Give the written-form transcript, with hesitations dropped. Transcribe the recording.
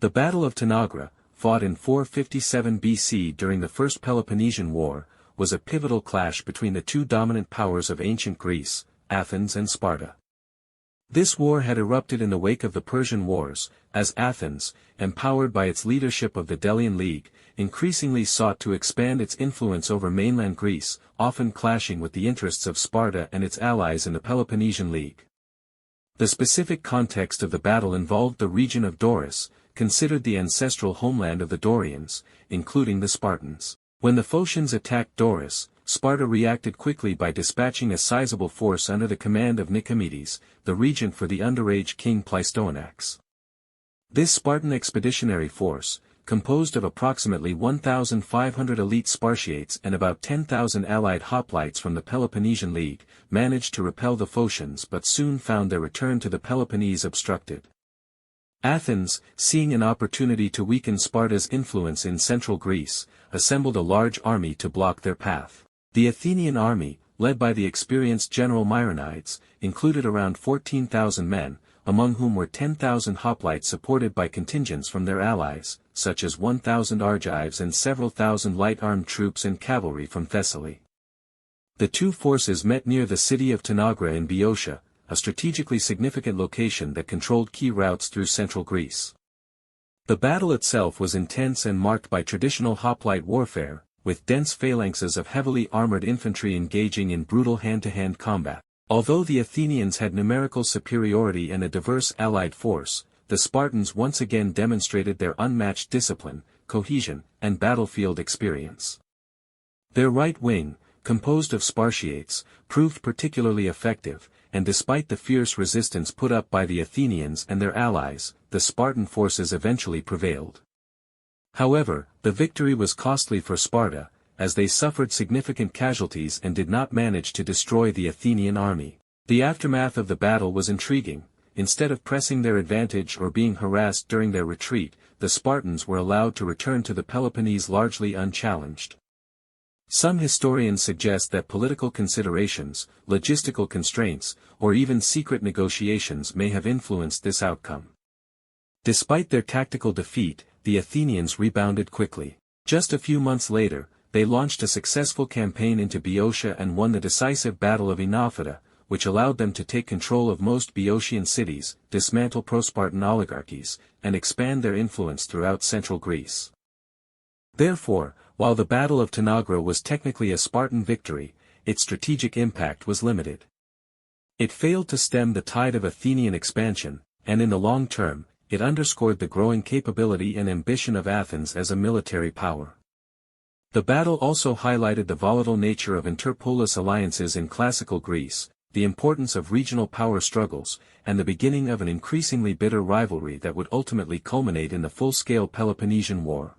The Battle of Tanagra, fought in 457 BC during the First Peloponnesian War, was a pivotal clash between the two dominant powers of ancient Greece, Athens and Sparta. This war had erupted in the wake of the Persian Wars, as Athens, empowered by its leadership of the Delian League, increasingly sought to expand its influence over mainland Greece, often clashing with the interests of Sparta and its allies in the Peloponnesian League. The specific context of the battle involved the region of Doris, considered the ancestral homeland of the Dorians, including the Spartans. When the Phocians attacked Doris, Sparta reacted quickly by dispatching a sizable force under the command of Nicomedes, the regent for the underage king Pleistoanax. This Spartan expeditionary force, composed of approximately 1,500 elite Spartiates and about 10,000 allied hoplites from the Peloponnesian League, managed to repel the Phocians but soon found their return to the Peloponnese obstructed. Athens, seeing an opportunity to weaken Sparta's influence in central Greece, assembled a large army to block their path. The Athenian army, led by the experienced general Myronides, included around 14,000 men, among whom were 10,000 hoplites supported by contingents from their allies, such as 1,000 Argives and several thousand light-armed troops and cavalry from Thessaly. The two forces met near the city of Tanagra in Boeotia, a strategically significant location that controlled key routes through central Greece. The battle itself was intense and marked by traditional hoplite warfare, with dense phalanxes of heavily armored infantry engaging in brutal hand-to-hand combat. Although the Athenians had numerical superiority and a diverse allied force, the Spartans once again demonstrated their unmatched discipline, cohesion, and battlefield experience. Their right wing, composed of Spartiates, proved particularly effective, and despite the fierce resistance put up by the Athenians and their allies, the Spartan forces eventually prevailed. However, the victory was costly for Sparta, as they suffered significant casualties and did not manage to destroy the Athenian army. The aftermath of the battle was intriguing. Instead of pressing their advantage or being harassed during their retreat, the Spartans were allowed to return to the Peloponnese largely unchallenged. Some historians suggest that political considerations, logistical constraints, or even secret negotiations may have influenced this outcome. Despite their tactical defeat, the Athenians rebounded quickly. Just a few months later, they launched a successful campaign into Boeotia and won the decisive Battle of Enophita, which allowed them to take control of most Boeotian cities, dismantle pro-Spartan oligarchies, and expand their influence throughout central Greece. Therefore, while the Battle of Tanagra was technically a Spartan victory, its strategic impact was limited. It failed to stem the tide of Athenian expansion, and in the long term, it underscored the growing capability and ambition of Athens as a military power. The battle also highlighted the volatile nature of interpolis alliances in classical Greece, the importance of regional power struggles, and the beginning of an increasingly bitter rivalry that would ultimately culminate in the full-scale Peloponnesian War.